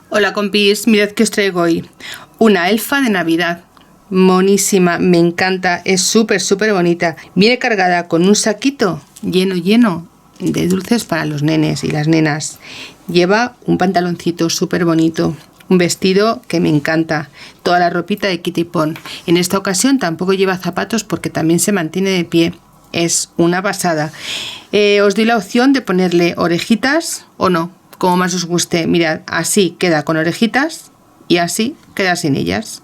Hola compis, mirad que os traigo hoy una elfa de Navidad, monísima, me encanta, es súper bonita, viene cargada con un saquito lleno de dulces para los nenes y las nenas, lleva un pantaloncito súper bonito, un vestido que me encanta, toda la ropita de Kitty Pon. En esta ocasión tampoco lleva zapatos porque también se mantiene de pie, es una pasada. Os doy la opción de ponerle orejitas o no, como más os guste. Mirad, así queda con orejitas y así queda sin ellas.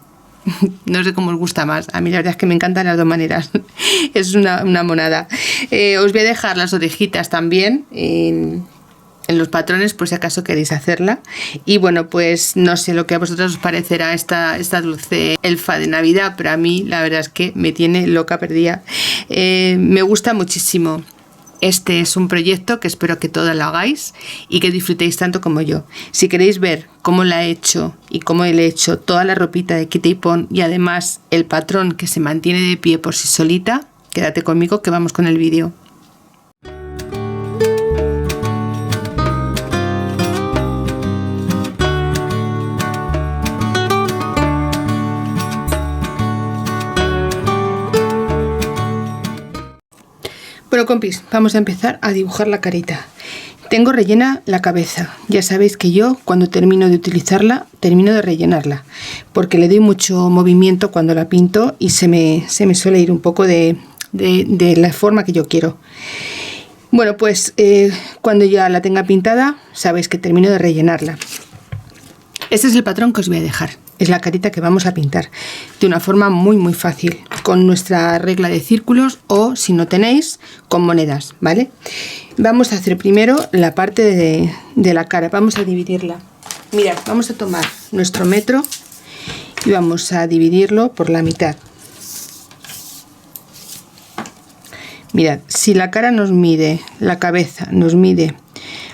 No sé cómo os gusta más. A mí la verdad es que me encantan las dos maneras. Es una monada. Os voy a dejar las orejitas también en los patrones por si acaso queréis hacerla. Y bueno, pues no sé lo que a vosotros os parecerá esta dulce elfa de Navidad, pero a mí la verdad es que me tiene loca perdida. Me gusta muchísimo. Este es un proyecto que espero que todas lo hagáis y que disfrutéis tanto como yo. Si queréis ver cómo la he hecho y cómo le he hecho toda la ropita de Kitty Pon y además el patrón que se mantiene de pie por sí solita, quédate conmigo que vamos con el vídeo. Bueno compis, vamos a empezar a dibujar la carita. Tengo rellena la cabeza, ya sabéis que yo cuando termino de utilizarla, termino de rellenarla, porque le doy mucho movimiento cuando la pinto y se me suele ir un poco de la forma que yo quiero. Bueno, pues cuando ya la tenga pintada, sabéis que termino de rellenarla. Este es el patrón que os voy a dejar. Es la carita que vamos a pintar de una forma muy fácil, con nuestra regla de círculos o, si no tenéis, con monedas, ¿vale? Vamos a hacer primero la parte de la cara, vamos a dividirla. Mirad, vamos a tomar nuestro metro y vamos a dividirlo por la mitad. Mirad, si la cara nos mide, la cabeza nos mide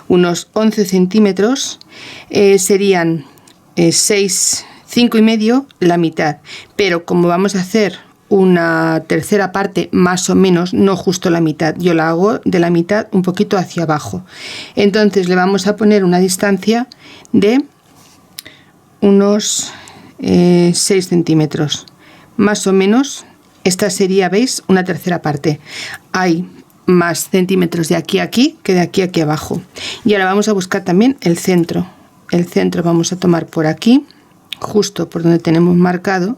unos 11 centímetros, serían 5,5 la mitad, pero como vamos a hacer una tercera parte más o menos, no justo la mitad, yo la hago de la mitad un poquito hacia abajo, entonces le vamos a poner una distancia de unos 6 centímetros más o menos. Esta sería, veis, una tercera parte. Hay más centímetros de aquí a aquí que de aquí a aquí abajo. Y ahora vamos a buscar también el centro. El centro vamos a tomar por aquí, justo por donde tenemos marcado,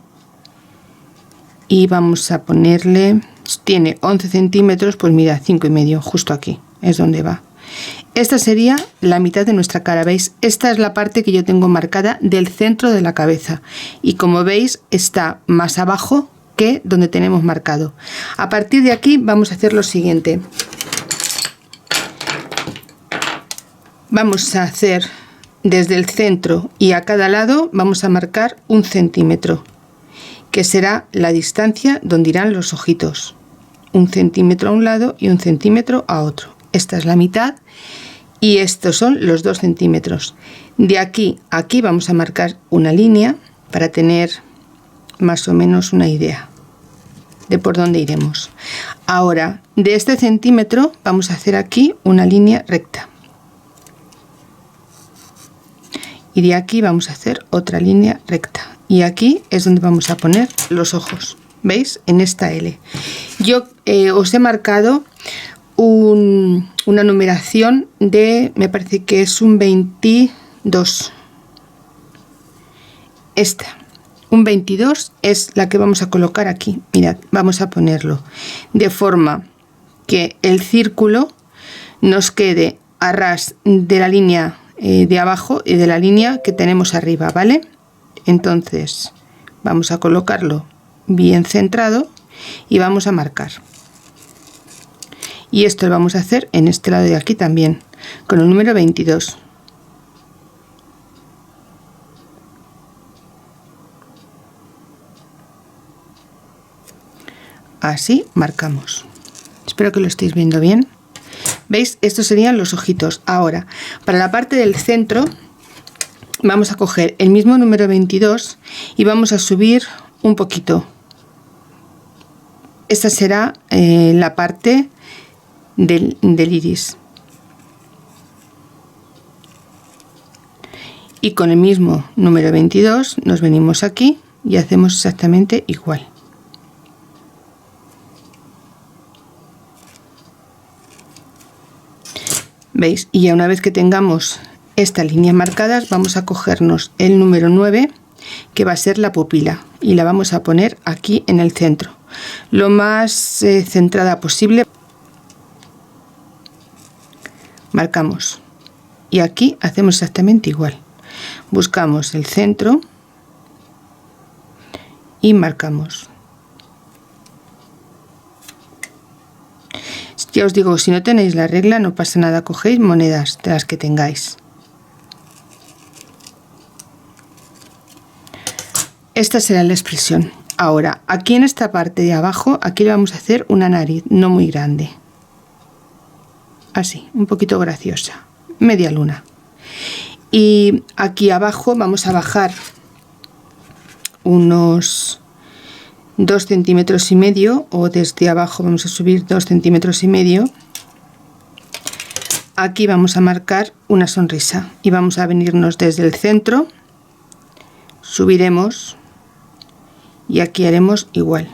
y vamos a ponerle, tiene 11 centímetros, pues mira, 5,5, justo aquí es donde va. Esta sería la mitad de nuestra cara, ¿veis? Esta es la parte que yo tengo marcada del centro de la cabeza y como veis está más abajo que donde tenemos marcado. A partir de aquí vamos a hacer lo siguiente. Vamos a hacer desde el centro y a cada lado vamos a marcar 1 centímetro, que será la distancia donde irán los ojitos. 1 centímetro a un lado y 1 centímetro a otro. Esta es la mitad y estos son los 2 centímetros. De aquí a aquí vamos a marcar una línea para tener más o menos una idea de por dónde iremos. Ahora, de este centímetro vamos a hacer aquí una línea recta. Y de aquí vamos a hacer otra línea recta y aquí es donde vamos a poner los ojos, ¿veis? En esta L yo os he marcado una numeración de, me parece que es un 22, esta, un 22 es la que vamos a colocar aquí. Mirad, vamos a ponerlo de forma que el círculo nos quede a ras de la línea de abajo y de la línea que tenemos arriba, ¿vale? Entonces vamos a colocarlo bien centrado y vamos a marcar. Y esto lo vamos a hacer en este lado de aquí también, con el número 22. Así marcamos. Espero que lo estéis viendo bien. ¿Veis? Estos serían los ojitos. Ahora, para la parte del centro, vamos a coger el mismo número 22 y vamos a subir un poquito. Esta será la parte del iris. Y con el mismo número 22 nos venimos aquí y hacemos exactamente igual. ¿Veis? Y ya una vez que tengamos estas líneas marcadas, vamos a cogernos el número 9, que va a ser la pupila, y la vamos a poner aquí en el centro, lo más centrada posible. Marcamos y aquí hacemos exactamente igual. Buscamos el centro y marcamos. Ya os digo, si no tenéis la regla no pasa nada, cogéis monedas de las que tengáis. Esta será la expresión. Ahora, aquí en esta parte de abajo, aquí le vamos a hacer una nariz no muy grande. Así, un poquito graciosa, media luna. Y aquí abajo vamos a bajar unos 2,5 centímetros, o desde abajo vamos a subir 2,5 centímetros. Aquí vamos a marcar una sonrisa y vamos a venirnos desde el centro, subiremos y aquí haremos igual.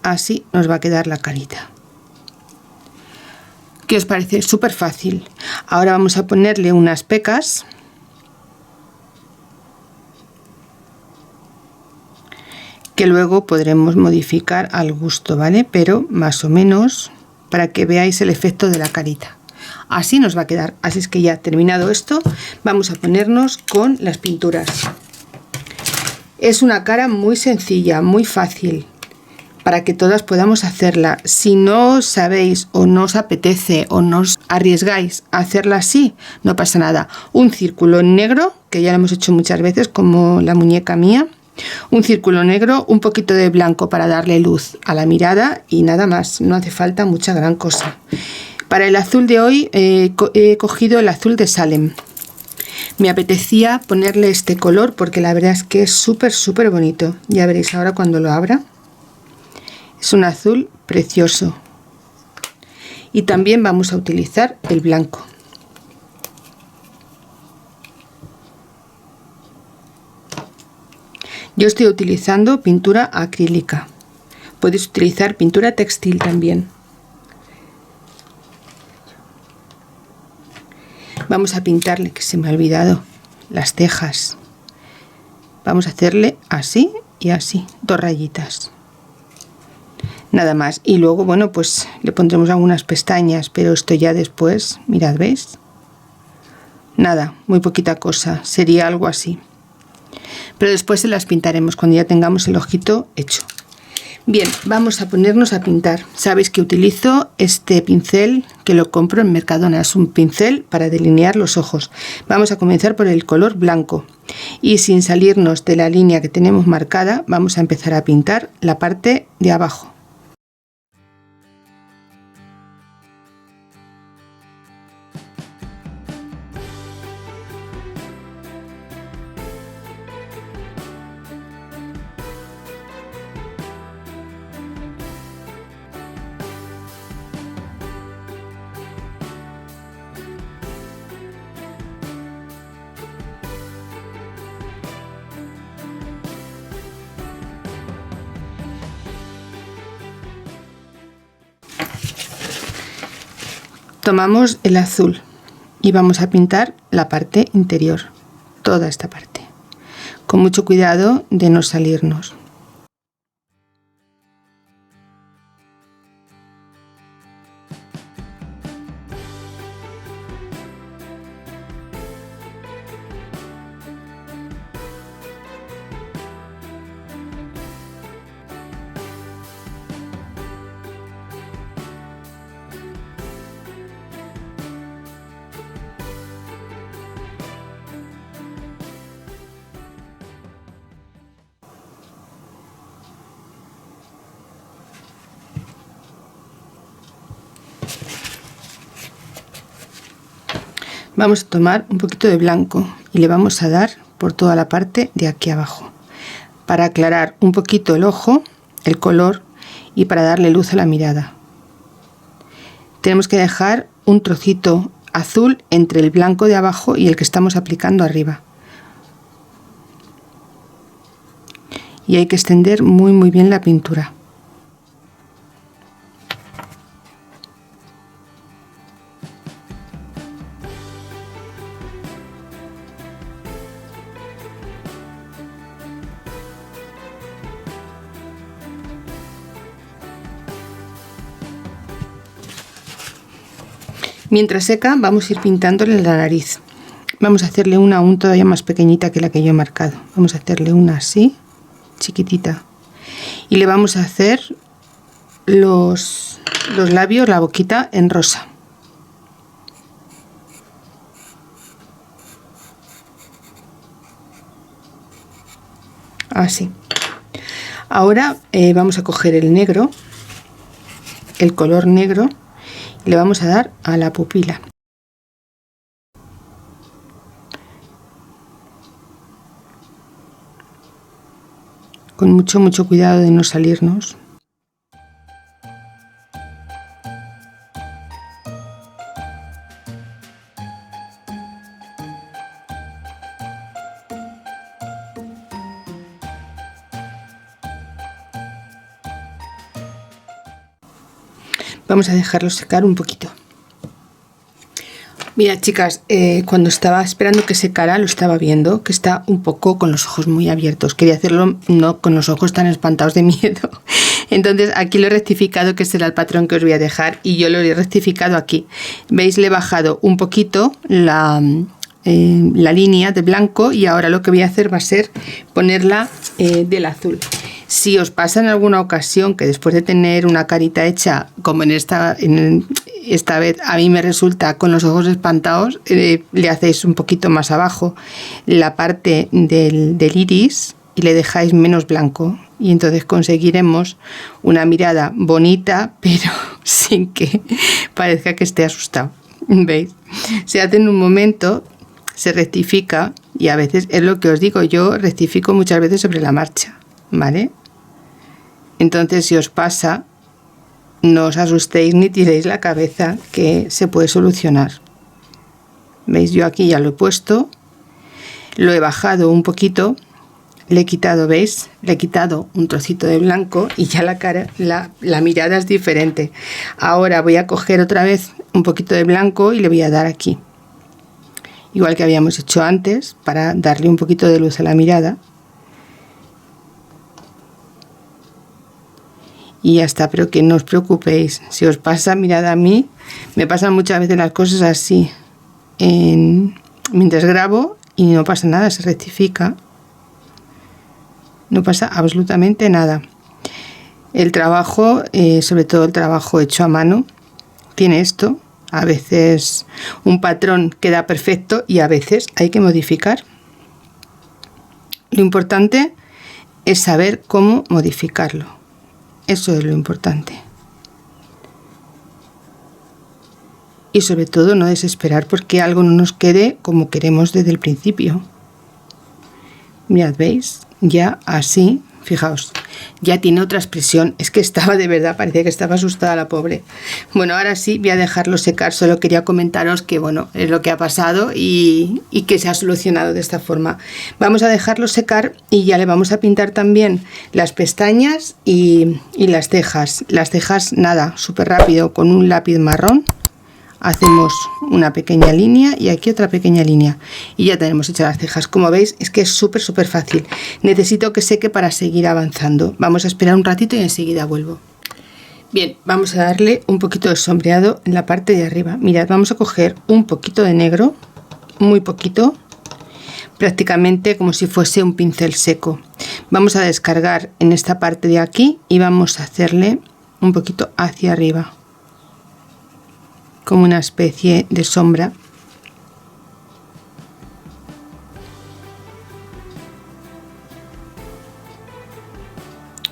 Así nos va a quedar la carita. ¿Qué os parece? Súper fácil. Ahora vamos a ponerle unas pecas. Que luego podremos modificar al gusto, ¿vale? Pero más o menos para que veáis el efecto de la carita. Así nos va a quedar. Así es que ya terminado esto, vamos a ponernos con las pinturas. Es una cara muy sencilla, muy fácil, para que todas podamos hacerla. Si no sabéis o no os apetece o no os arriesgáis a hacerla así, no pasa nada. Un círculo negro, que ya lo hemos hecho muchas veces, como la muñeca mía. Un círculo negro, un poquito de blanco para darle luz a la mirada y nada más, no hace falta mucha gran cosa. Para el azul de hoy he cogido el azul de Salem. Me apetecía ponerle este color porque la verdad es que es súper bonito. Ya veréis ahora cuando lo abra. Es un azul precioso. Y también vamos a utilizar el blanco. Yo estoy utilizando pintura acrílica. Podéis utilizar pintura textil también. Vamos a pintarle, que se me ha olvidado, las cejas. Vamos a hacerle así y así, 2 rayitas. Nada más. Y luego, bueno, pues le pondremos algunas pestañas, pero esto ya después, mirad, ¿veis? Nada, muy poquita cosa, sería algo así. Pero después se las pintaremos cuando ya tengamos el ojito hecho. Bien, vamos a ponernos a pintar. Sabéis que utilizo este pincel que lo compro en Mercadona. Es un pincel para delinear los ojos. Vamos a comenzar por el color blanco. Y sin salirnos de la línea que tenemos marcada, vamos a empezar a pintar la parte de abajo. Tomamos el azul y vamos a pintar la parte interior, toda esta parte, con mucho cuidado de no salirnos. Vamos a tomar un poquito de blanco y le vamos a dar por toda la parte de aquí abajo para aclarar un poquito el ojo, el color, y para darle luz a la mirada. Tenemos que dejar un trocito azul entre el blanco de abajo y el que estamos aplicando arriba. Y hay que extender muy bien la pintura. Mientras seca vamos a ir pintándole la nariz. Vamos a hacerle una aún todavía más pequeñita que la que yo he marcado. Vamos a hacerle una así, chiquitita. Y le vamos a hacer los labios, la boquita en rosa. Así. Ahora vamos a coger el negro, el color negro, y le vamos a dar a la pupila. Con mucho cuidado de no salirnos. Vamos a dejarlo secar un poquito. Mira, chicas, cuando estaba esperando que secara, lo estaba viendo, que está un poco con los ojos muy abiertos. Quería hacerlo no con los ojos tan espantados de miedo. Entonces aquí lo he rectificado, que será el patrón que os voy a dejar, y yo lo he rectificado aquí. ¿Veis? Le he bajado un poquito la línea de blanco, y ahora lo que voy a hacer va a ser ponerla del azul. Si os pasa en alguna ocasión que después de tener una carita hecha, como en esta vez a mí me resulta con los ojos espantados, le hacéis un poquito más abajo la parte del iris y le dejáis menos blanco, y entonces conseguiremos una mirada bonita, pero sin que parezca que esté asustado. ¿Veis? Se hace en un momento, se rectifica, y a veces es lo que os digo, yo rectifico muchas veces sobre la marcha, ¿vale? Entonces, si os pasa, no os asustéis ni tiréis la cabeza, que se puede solucionar. ¿Veis? Yo aquí ya lo he puesto, lo he bajado un poquito, le he quitado, ¿veis? Le he quitado un trocito de blanco y ya la cara, la mirada es diferente. Ahora voy a coger otra vez un poquito de blanco y le voy a dar aquí. Igual que habíamos hecho antes, para darle un poquito de luz a la mirada. Y ya está, pero que no os preocupéis. Si os pasa, mirad a mí, me pasan muchas veces las cosas así mientras grabo, y no pasa nada, se rectifica. No pasa absolutamente nada. El trabajo, sobre todo el trabajo hecho a mano, tiene esto. A veces un patrón queda perfecto y a veces hay que modificar. Lo importante es saber cómo modificarlo. Eso es lo importante. Y sobre todo no desesperar porque algo no nos quede como queremos desde el principio. Mirad, ¿veis? Ya así, fijaos, ya tiene otra expresión. Es que estaba de verdad, parecía que estaba asustada la pobre. Bueno, ahora sí voy a dejarlo secar. Solo quería comentaros que bueno, es lo que ha pasado y que se ha solucionado de esta forma. Vamos a dejarlo secar y ya le vamos a pintar también las pestañas y las cejas. Las cejas, nada, súper rápido, con un lápiz marrón. Hacemos una pequeña línea y aquí otra pequeña línea y ya tenemos hechas las cejas. Como veis, es que es súper fácil. Necesito que seque para seguir avanzando. Vamos a esperar un ratito y enseguida vuelvo. Bien, vamos a darle un poquito de sombreado en la parte de arriba. Mirad, vamos a coger un poquito de negro, muy poquito, prácticamente como si fuese un pincel seco. Vamos a descargar en esta parte de aquí y vamos a hacerle un poquito hacia arriba, como una especie de sombra.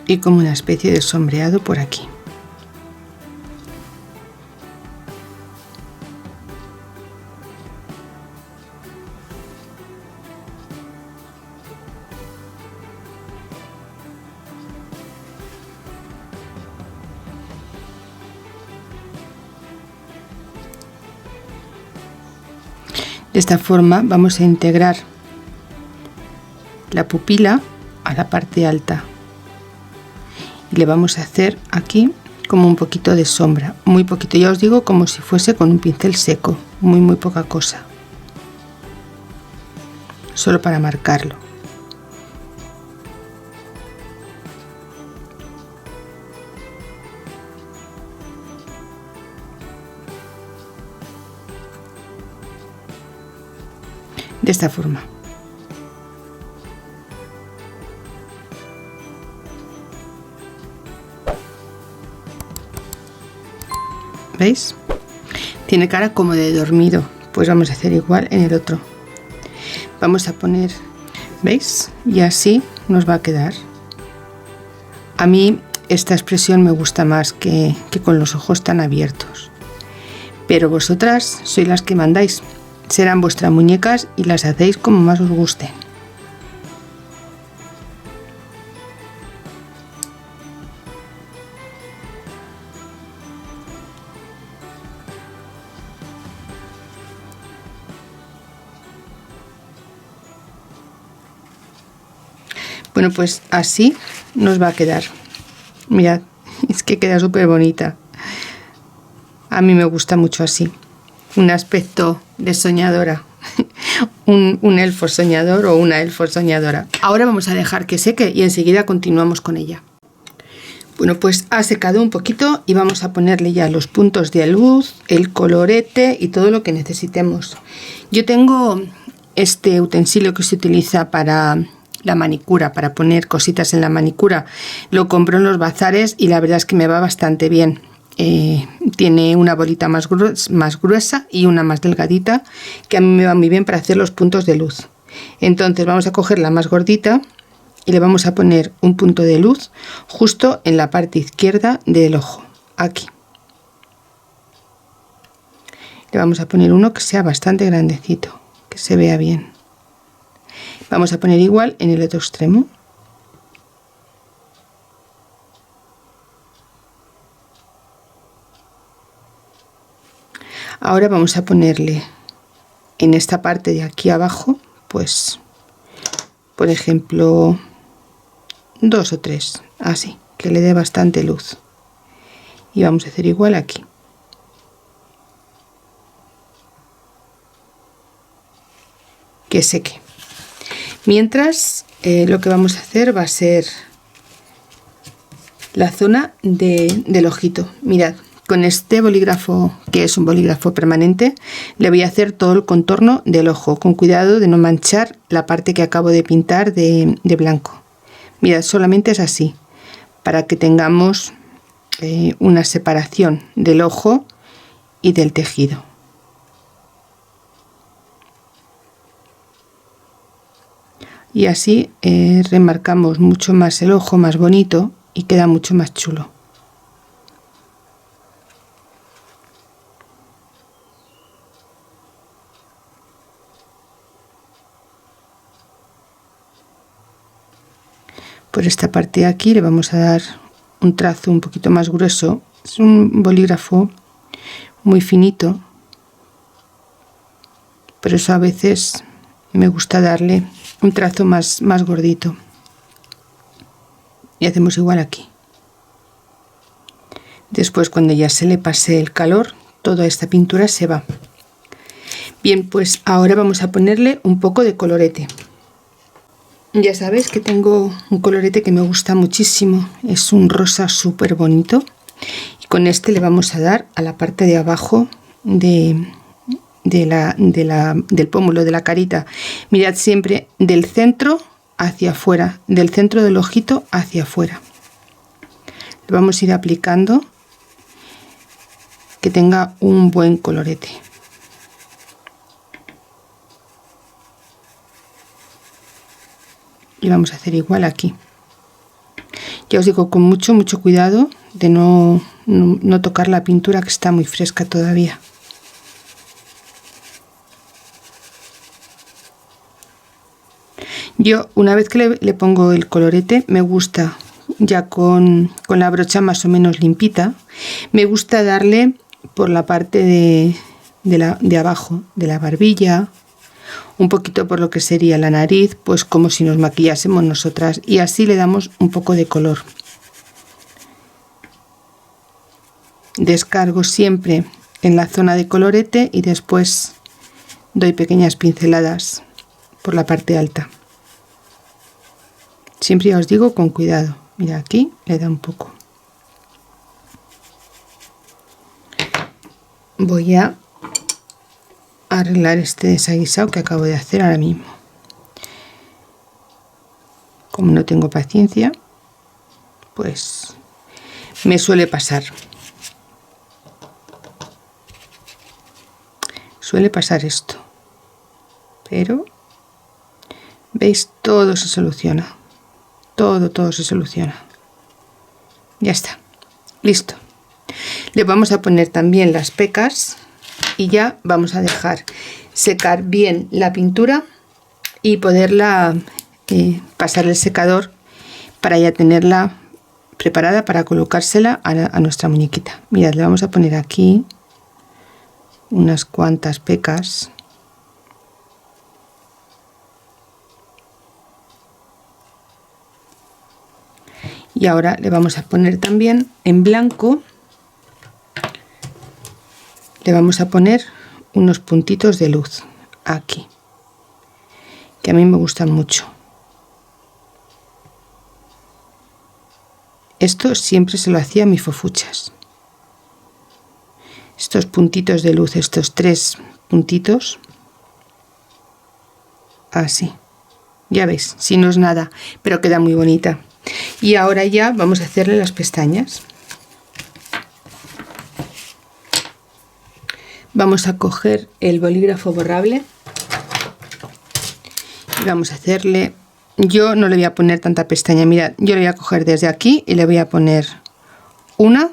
Y como una especie de sombreado por aquí. De esta forma vamos a integrar la pupila a la parte alta y le vamos a hacer aquí como un poquito de sombra, muy poquito, ya os digo, como si fuese con un pincel seco, muy poca cosa, solo para marcarlo. De esta forma. ¿Veis? Tiene cara como de dormido, pues vamos a hacer igual en el otro. Vamos a poner, ¿veis? Y así nos va a quedar. A mí esta expresión me gusta más que con los ojos tan abiertos, pero vosotras sois las que mandáis. Serán vuestras muñecas y las hacéis como más os guste. Bueno, pues así nos va a quedar. Mirad, es que queda súper bonita. A mí me gusta mucho así. Un aspecto de soñadora. un elfo soñador o una elfo soñadora. Ahora vamos a dejar que seque y enseguida continuamos con ella. Bueno, pues ha secado un poquito y vamos a ponerle ya los puntos de luz, el colorete y todo lo que necesitemos. Yo tengo este utensilio que se utiliza para la manicura, para poner cositas en la manicura. Lo compro en los bazares y la verdad es que me va bastante bien. Tiene una bolita más gruesa y una más delgadita, que a mí me va muy bien para hacer los puntos de luz. Entonces vamos a coger la más gordita y le vamos a poner un punto de luz justo en la parte izquierda del ojo, aquí. Le vamos a poner uno que sea bastante grandecito, que se vea bien. Vamos a poner igual en el otro extremo. Ahora vamos a ponerle en esta parte de aquí abajo, pues, por ejemplo, 2 o 3, así, que le dé bastante luz. Y vamos a hacer igual aquí. Que seque. Mientras, lo que vamos a hacer va a ser la zona del ojito. Mirad. Con este bolígrafo, que es un bolígrafo permanente, le voy a hacer todo el contorno del ojo, con cuidado de no manchar la parte que acabo de pintar de blanco. Mirad, solamente es así, para que tengamos una separación del ojo y del tejido. Y así remarcamos mucho más el ojo, más bonito, y queda mucho más chulo. Por esta parte de aquí le vamos a dar un trazo un poquito más grueso. Es un bolígrafo muy finito, pero eso a veces me gusta darle un trazo más gordito. Y hacemos igual aquí. Después, cuando ya se le pase el calor, toda esta pintura se va. Bien, pues ahora vamos a ponerle un poco de colorete. Ya sabéis que tengo un colorete que me gusta muchísimo, es un rosa súper bonito, y con este le vamos a dar a la parte de abajo del pómulo, de la carita. Mirad, siempre del centro hacia afuera, del centro del ojito hacia afuera. Le vamos a ir aplicando que tenga un buen colorete. Y vamos a hacer igual aquí. Ya os digo, con mucho cuidado de no tocar la pintura, que está muy fresca todavía. Yo, una vez que le pongo el colorete, me gusta, ya con la brocha más o menos limpita, me gusta darle por la parte de abajo, de la barbilla, un poquito por lo que sería la nariz, pues como si nos maquillásemos nosotras, y así le damos un poco de color. Descargo siempre en la zona de colorete y después doy pequeñas pinceladas por la parte alta. Siempre ya os digo con cuidado. Mira, aquí le da un poco. Voy a arreglar este desaguisado que acabo de hacer ahora mismo. Como no tengo paciencia, pues me suele pasar. Suele pasar esto. Pero, ¿veis? Todo se soluciona. Todo se soluciona. Ya está. Listo. Le vamos a poner también las pecas y ya vamos a dejar secar bien la pintura y poderla pasar el secador para ya tenerla preparada para colocársela a nuestra muñequita. Mirad, le vamos a poner aquí unas cuantas pecas. Y ahora le vamos a poner también en blanco, le vamos a poner unos puntitos de luz aquí, que a mí me gustan mucho. Esto siempre se lo hacía a mis fofuchas. Estos puntitos de luz, estos 3 puntitos, así. Ya veis, si no es nada, pero queda muy bonita. Y ahora ya vamos a hacerle las pestañas. Vamos a coger el bolígrafo borrable y vamos a hacerle, yo no le voy a poner tanta pestaña, mirad, yo le voy a coger desde aquí y le voy a poner 1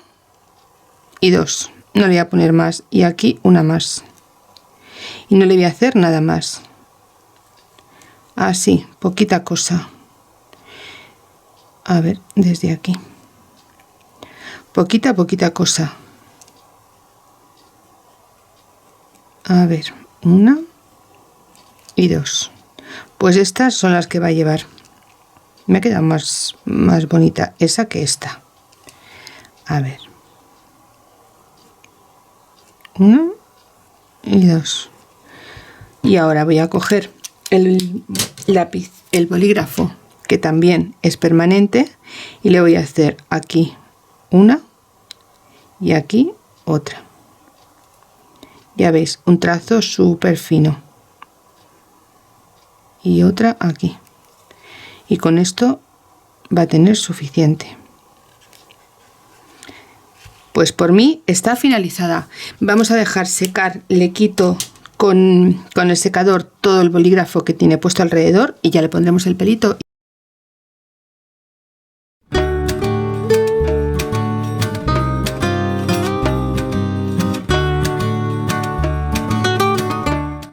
y 2, no le voy a poner más, y aquí una más, y no le voy a hacer nada más, así, poquita cosa. A ver, desde aquí, poquita cosa. A ver, 1 y 2. Pues estas son las que va a llevar. Me ha quedado más bonita esa que esta. A ver, 1 y 2. Y ahora voy a coger el lápiz, el bolígrafo, que también es permanente, y le voy a hacer aquí una y aquí otra. Ya veis, un trazo súper fino y otra aquí, y con esto va a tener suficiente. Pues por mí está finalizada. Vamos a dejar secar, le quito con el secador todo el bolígrafo que tiene puesto alrededor y ya le pondremos el pelito